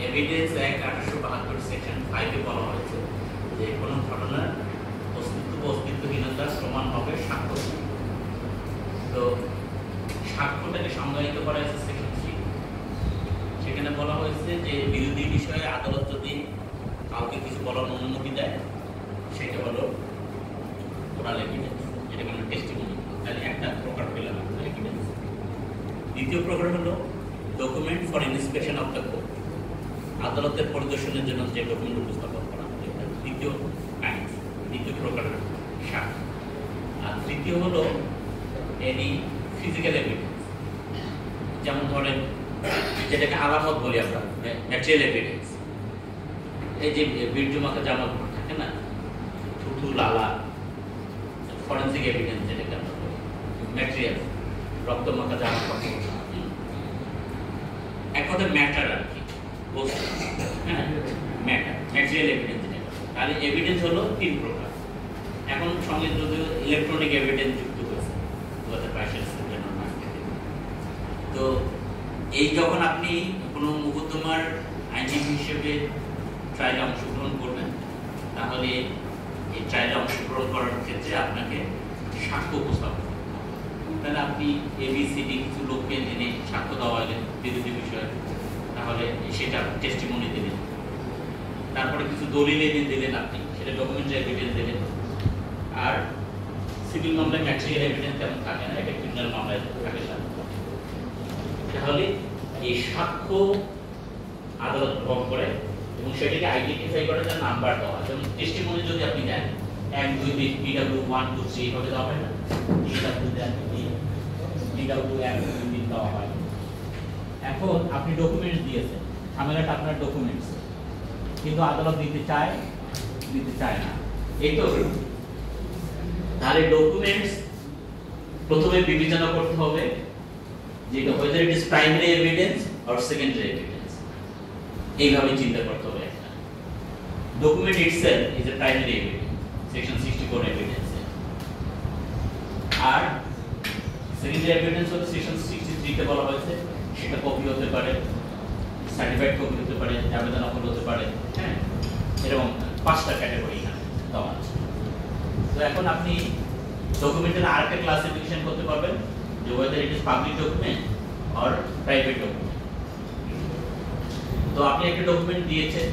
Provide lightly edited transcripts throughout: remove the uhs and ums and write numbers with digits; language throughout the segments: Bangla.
এভিডেন্স অ্যাক্ট 1872 সেকশন 5 এ বলা হয়েছে যে কোনো ঘটনার অস্তিত্ব বা অস্তিত্বহীনতার প্রমাণ হবে সাক্ষ্য। তো সাক্ষ্যটাকে সংজ্ঞায়িত করা হয়েছে সেকশন 3। সেখানে বলা হয়েছে যে বিরোধী বিষয়ে আদালত যদি কাউকে কিছু বলার অনুমতি দেয় সেটা হলো ওরাল এভিডেন্স, যেটা কোনো টেস্টিমনি। তাহলে একটা প্রকার পেলাম এভিডেন্স। দ্বিতীয় প্রকার হলো document for inspection of the court, আদালতের পরিদর্শনের জন্য যে ডকুমেন্ট উপস্থাপন করা হয় এটা দ্বিতীয় কাইন্ড, দ্বিতীয় প্রকারের সাক্ষ্য। আর তৃতীয় হলো এনি ফিজিক্যাল এভিডেন্স, যেমন ধরেন যেটাকে আলামত বলি আমরা, ম্যাটেরিয়াল এভিডেন্স। এই যে বীর্যমাখা জামা থাকে না, থুথু লালা, ফরেন্সিক এভিডেন্স যেটাকে আমরা বলি, ম্যাটেরিয়াল রক্তমাখা জামা কাপড়, এক কথা ম্যাটার আর কি, হ্যাঁ ম্যাটার, ম্যাটেরিয়াল এভিডেন্স যেটা। তাহলে এভিডেন্স হলো 3 প্রকার। এখন সঙ্গে যদিও ইলেকট্রনিক এভিডেন্স যুক্ত হয়েছে 2022 সালের মার্কেটে। তো এই যখন আপনি কোনো মোকদ্দমার আইনজীবী হিসেবে ট্রায়ালে অংশগ্রহণ করবেন, তাহলে এই ট্রায়ালে অংশগ্রহণ করার ক্ষেত্রে আপনাকে সাক্ষ্য উপস্থাপন করতে হবে। তাহলে আপনি এবিসিডি কিছু লোককে এনে সাক্ষ্য দেওয়া হলেন বিরোধী বিষয়ে, তাহলে সেটা টেস্টিমনি দিলেন। তারপরে কিছু দলিল এনে দিলেন আপনি, সেটা ডকুমেন্টারি এভিডেন্স দিলেন। আর সিভিল মামলায় ম্যাটেরিয়াল এভিডেন্স তেমন থাকে না, এটা ক্রিমিনাল মামলায় থাকে না। তাহলে এই সাক্ষ্য আদালত গ্রহণ করে এবং সেটাকে আইডেন্টিফাই করে তার নাম্বার দেওয়া। যেমন টেস্টিমনি যদি আপনি দেন 1 2 3 PW 1 2 3 এইভাবে দেওয়া হয় না, PW দেন PW 1 2 3 দেওয়া হয়। এখন আপনি ডকুমেন্টস দিয়েছেন, ঝামেলাটা আপনার ডকুমেন্টস, কিন্তু আদালত দিতে চায় না, এই তো। তাহলে ডকুমেন্টস প্রথমে বিবেচনা করতে হবে যে whether it is primary evidence or secondary evidence, এইভাবে চিন্তা করতে হবে। একটা document itself is a primary evidence, section 64 evidence, R secondary evidence হলো section 63 তে বলা হয়েছে সেটা কপি হতে পারে, সার্টিফাইড কপি হতে পারে, আবেদন নকল হতে পারে, হ্যাঁ, এরকম 5টা ক্যাটাগরি এখানে দেওয়া আছে। তো এখন আপনি ডকুমেন্টের আরেকটা ক্লাসিফিকেশন করতে পারবেন যে whether it is public document or private document। তো আপনি একটা ডকুমেন্ট দিয়েছেন,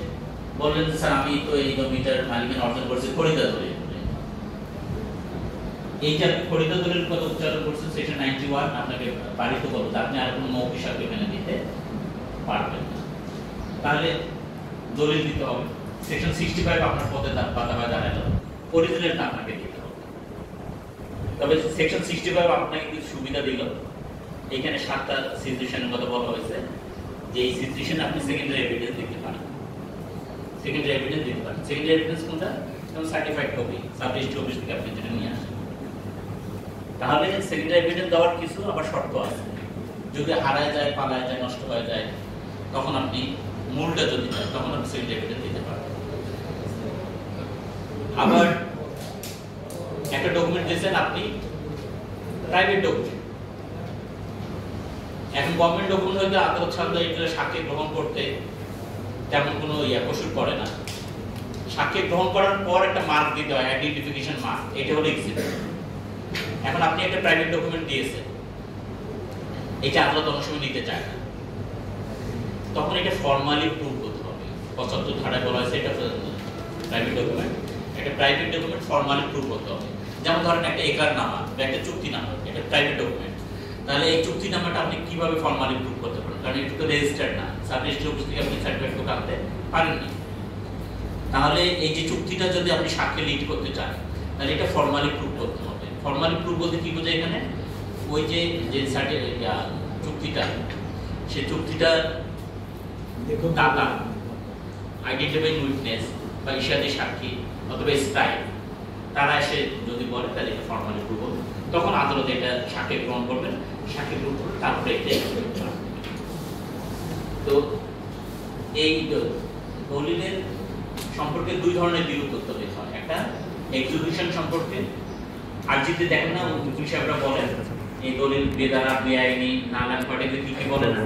বললেন স্যার আমি তো এই জমিটার মালিকানা অর্জন করছি খরিদা দলিল। এই যে আপনি খরিদা দলিল কথা উচ্চারণ করছেন সেকশন 91, আপনাকে পারিত করতে, আপনি আর কোনো মৌখিক সাক্ষ্য এখানে দিতে পারবেন না। তাহলে দলিল দিতে হবে। সেকশন 65 আপনার পদে পাতা হয়ে দাঁড়ালো, অরিজিনালটা আপনাকে দিতে হবে। তবে সেকশন 65 আপনাকে কিছু সুবিধা দিল, এখানে 7টা সিচুয়েশনের কথা বলা হয়েছে যে এই সিচুয়েশনে আপনি সেকেন্ডারি এভিডেন্স দিতে পারেন। সেকেন্ডারি এভিডেন্স দিতে পারেন। সেকেন্ডারি এভিডেন্স কোনটা? যেমন সার্টিফাইড কপি সাবজেক্ট 24 থেকে আপনি যেটা নিয়ে আসেন। তাহলে সেকেন্ডারি এভিডেন্স দেওয়ার কিছু আবার শর্ত আছে। যদি হারায় যায়, পালায় যায়, নষ্ট হয়ে যায়, তখন আপনি মূলটা যদি চান তখন আপনি সেকেন্ডারি এভিডেন্স দিতে পারবেন। আবার একটা ডকুমেন্ট দিয়েছেন আপনি, প্রাইভেট ডকুমেন্ট, এখন গভর্নমেন্ট ডকুমেন্ট হইতে আদালত ছাড়া এটা সাক্ষ্য গ্রহণ করতে তেমন কোনো কসুর পড়ে না। সাক্ষ্য গ্রহণ করার পর একটা মার্ক দিতে হয়, আইডেন্টিফিকেশন মার্ক, এটা হলো এক্সিবিট। এখন আপনি একটা প্রাইভেট ডকুমেন্ট দিয়েছেন, এটা আদালত অনেক সময় নিতে চায় না, তখন এটা ফর্মালি প্রুভ করতে হবে। 75 ধারায় বলা হয়েছে এটা প্রাইভেট ডকুমেন্ট, একটা প্রাইভেট ডকুমেন্ট ফর্মালি প্রুভ করতে হবে। যেমন ধরেন একটা একরারনামা বা একটা চুক্তিনামা, এটা প্রাইভেট ডকুমেন্ট। তাহলে এই চুক্তিনামাটা আপনি কিভাবে ফর্মালি প্রুভ করতে পারেন? কারণ এটা তো রেজিস্টার্ড না, সাব রেজিস্ট্রি অফিস থেকে আপনি সার্টিফিকেট কপি আনতে পারেননি। তাহলে এই যে চুক্তিটা যদি আপনি সাক্ষ্যে লিড করতে চান, তাহলে এটা ফর্মালি প্রুভ করতে হবে। ফর্মালি প্রুভ বলতে কি বোঝায় এখানে? ওই যে চুক্তিটা, সেই চুক্তিটা দাতা, আইডেন্টিফাইং উইটনেস বা ইশাদি সাক্ষী অথবা স্ক্রাইব, তারা এসে যদি বলে তাহলে এটা ফর্মালি প্রুভ হবে। তখন আদালত এটা সাক্ষ্য গ্রহণ করবেন, সাক্ষ্য গ্রহণ করবেন, তারপরে এটা। তো এই দলিলের সম্পর্কে 2 ধরনের বিরোধ তথ্য লেখা হয়। একটা এক্সিকিউশন সম্পর্কে, আর্জিতে দেখেন না উকিল সাহেবরা বলেন এই দলিল বেদারা, বেআইনি, নানান পার্টিতে কি বলে না,